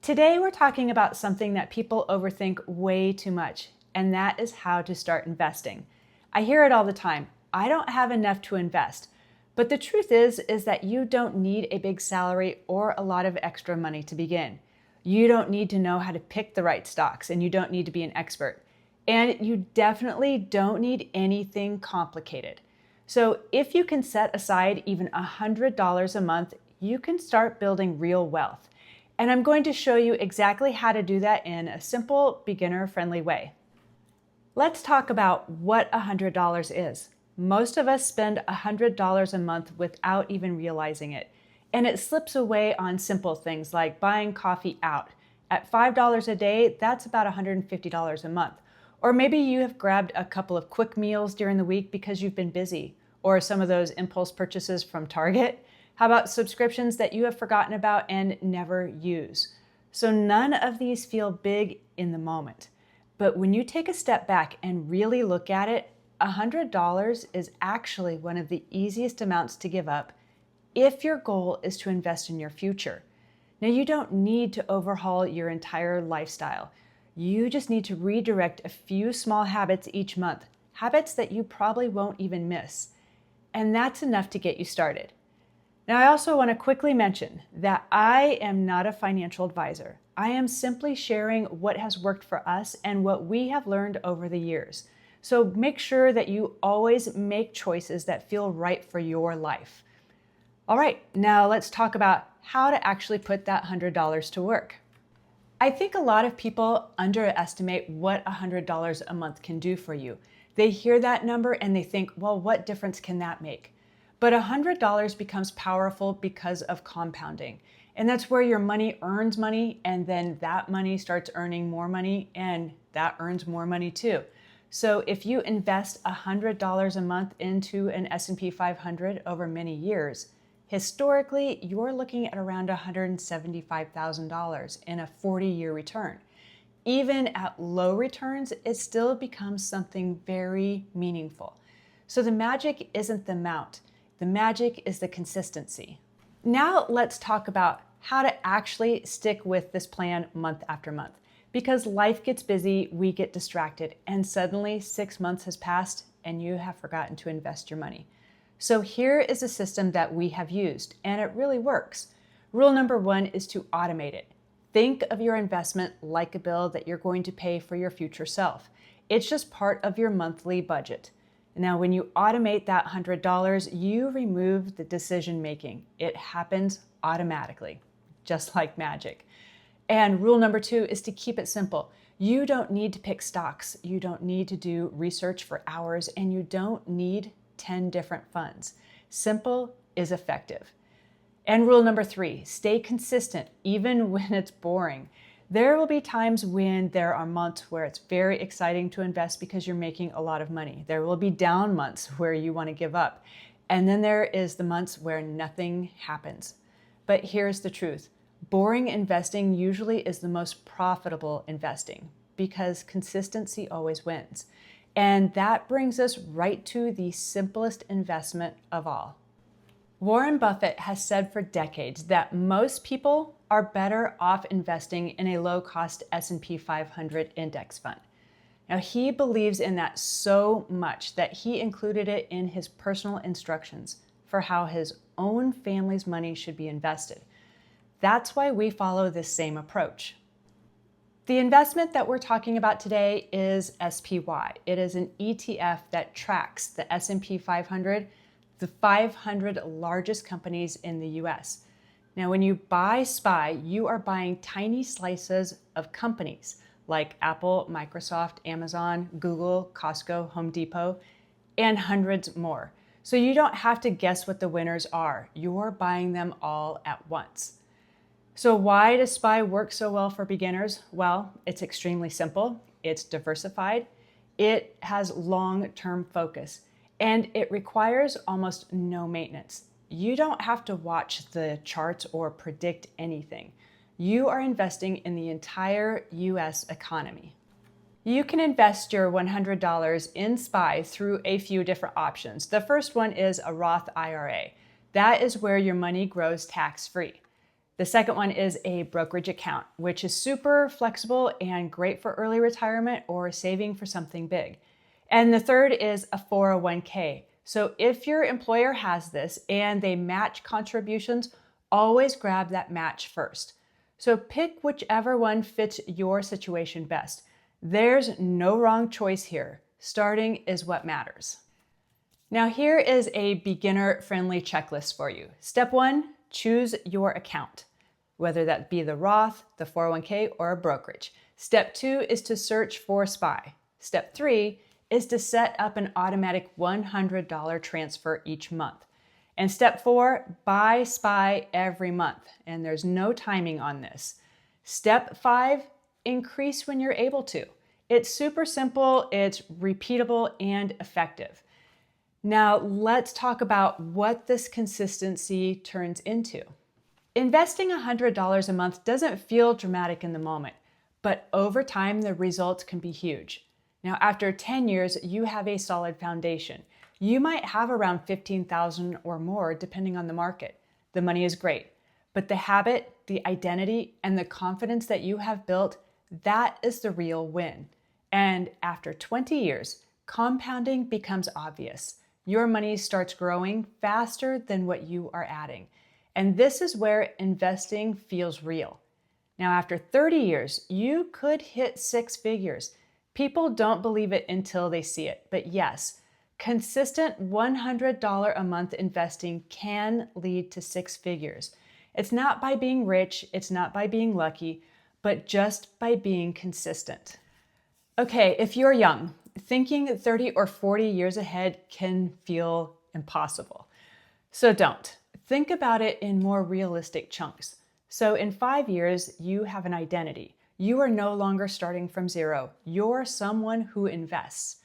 Today we're talking about something that people overthink way too much, and that is how to start investing. I hear it all the time. I don't have enough to invest. But the truth is that you don't need a big salary or a lot of extra money to begin. You don't need to know how to pick the right stocks, and you don't need to be an expert. And you definitely don't need anything complicated. So if you can set aside even $100 a month, you can start building real wealth. And I'm going to show you exactly how to do that in a simple, beginner-friendly way. Let's talk about what $100 is. Most of us spend $100 a month without even realizing it. And it slips away on simple things like buying coffee out. At $5 a day, that's about $150 a month. Or maybe you have grabbed a couple of quick meals during the week because you've been busy, or some of those impulse purchases from Target. How about subscriptions that you have forgotten about and never use? So none of these feel big in the moment. But when you take a step back and really look at it, $100 is actually one of the easiest amounts to give up if your goal is to invest in your future. Now, you don't need to overhaul your entire lifestyle. You just need to redirect a few small habits each month, habits that you probably won't even miss. And that's enough to get you started. Now, I also want to quickly mention that I am not a financial advisor. I am simply sharing what has worked for us and what we have learned over the years. So make sure that you always make choices that feel right for your life. All right, now let's talk about how to actually put that $100 to work. I think a lot of people underestimate what $100 a month can do for you. They hear that number and they think, well, what difference can that make? But $100 becomes powerful because of compounding. And that's where your money earns money, and then that money starts earning more money, and that earns more money too. So if you invest $100 a month into an S&P 500 over many years, historically, you're looking at around $175,000 in a 40-year return. Even at low returns, it still becomes something very meaningful. So the magic isn't the amount. The magic is the consistency. Now let's talk about how to actually stick with this plan month after month. Because life gets busy, we get distracted, and suddenly 6 months has passed and you have forgotten to invest your money. So here is a system that we have used, and it really works. Rule number 1 is to automate it. Think of your investment like a bill that you're going to pay for your future self. It's just part of your monthly budget. Now, when you automate that $100, you remove the decision making. It happens automatically, just like magic. And rule number 2 is to keep it simple. You don't need to pick stocks. You don't need to do research for hours, and you don't need 10 different funds. Simple is effective. And rule number 3, stay consistent, even when it's boring. There will be times when there are months where it's very exciting to invest because you're making a lot of money. There will be down months where you want to give up. And then there is the months where nothing happens. But here's the truth. Boring investing usually is the most profitable investing because consistency always wins. And that brings us right to the simplest investment of all. Warren Buffett has said for decades that most people are better off investing in a low-cost S&P 500 index fund. Now, he believes in that so much that he included it in his personal instructions for how his own family's money should be invested. That's why we follow this same approach. The investment that we're talking about today is SPY. It is an ETF that tracks the S&P 500, the 500 largest companies in the US. Now, when you buy SPY, you are buying tiny slices of companies like Apple, Microsoft, Amazon, Google, Costco, Home Depot, and hundreds more. So you don't have to guess what the winners are. You're buying them all at once. So why does SPY work so well for beginners? Well, it's extremely simple. It's diversified. It has long-term focus. And it requires almost no maintenance. You don't have to watch the charts or predict anything. You are investing in the entire US economy. You can invest your $100 in SPY through a few different options. The first one is a Roth IRA. That is where your money grows tax-free. The second one is a brokerage account, which is super flexible and great for early retirement or saving for something big. And the third is a 401k. So if your employer has this and they match contributions, always grab that match first. So pick whichever one fits your situation best. There's no wrong choice here. Starting is what matters. Now here is a beginner-friendly checklist for you. Step 1, choose your account, whether that be the Roth, the 401k, or a brokerage. Step 2 is to search for SPY. Step 3 is to set up an automatic $100 transfer each month. And step 4, buy SPY every month. And there's no timing on this. Step 5, increase when you're able to. It's super simple, it's repeatable and effective. Now let's talk about what this consistency turns into. Investing $100 a month doesn't feel dramatic in the moment, but over time the results can be huge. Now after 10 years, you have a solid foundation. You might have around $15,000 or more depending on the market. The money is great, but the habit, the identity, and the confidence that you have built, that is the real win. And after 20 years, compounding becomes obvious. Your money starts growing faster than what you are adding. And this is where investing feels real. Now, after 30 years, you could hit 6 figures. People don't believe it until they see it. But yes, consistent $100 a month investing can lead to 6 figures. It's not by being rich, it's not by being lucky, but just by being consistent. Okay, if you're young, thinking 30 or 40 years ahead can feel impossible. So don't. Think about it in more realistic chunks. So in 5 years, you have an identity. You are no longer starting from zero. You're someone who invests.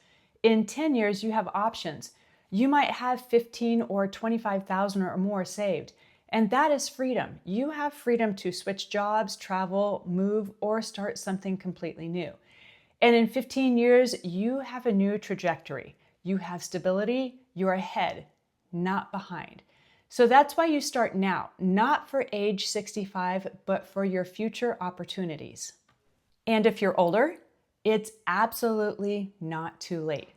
In 10 years, you have options. You might have 15 or 25,000 or more saved. And that is freedom. You have freedom to switch jobs, travel, move, or start something completely new. And in 15 years, you have a new trajectory. You have stability, you're ahead, not behind. So that's why you start now, not for age 65, but for your future opportunities. And if you're older, it's absolutely not too late.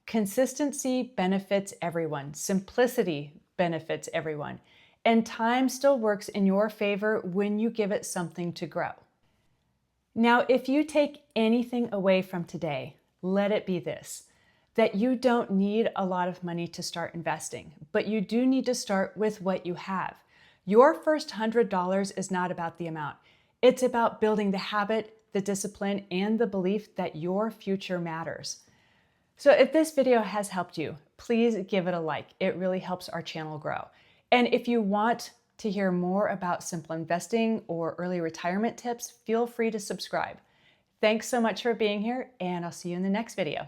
Consistency benefits everyone. Simplicity benefits everyone. And time still works in your favor when you give it something to grow. Now, if you take anything away from today, let it be this, that you don't need a lot of money to start investing, but you do need to start with what you have. Your first $100 is not about the amount. It's about building the habit, the discipline, and the belief that your future matters. So if this video has helped you, please give it a like. It really helps our channel grow. And if you want to hear more about simple investing or early retirement tips, feel free to subscribe. Thanks so much for being here, and I'll see you in the next video.